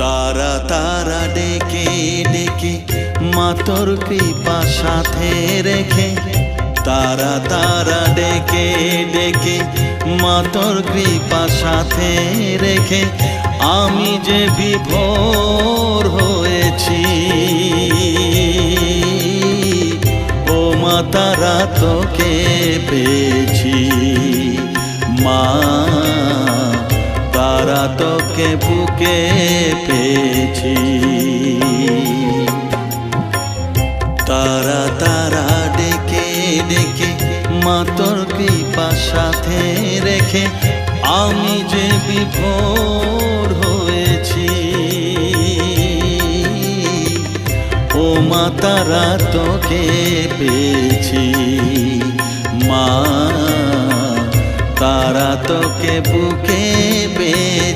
তারা তারা ডেকে ডেকে মা তোর কৃপা সাথে রেখে, তারা তারা ডেকে ডেকে মা তোর কৃপা সাথে রেখে আমি যে বিভোর হয়েছি। ও মা তারা তোকে পেয়েছি, মা তারা তোকে বুকে পেয়েছি। তারা তারা ডেকে ডেকে মা তোর কৃপা সাথে রেখে আমি যে বিভোর হয়েছি। ও মা তারা তোকে পেয়েছি, মা তারা তোকে বুকে পেয়েছি।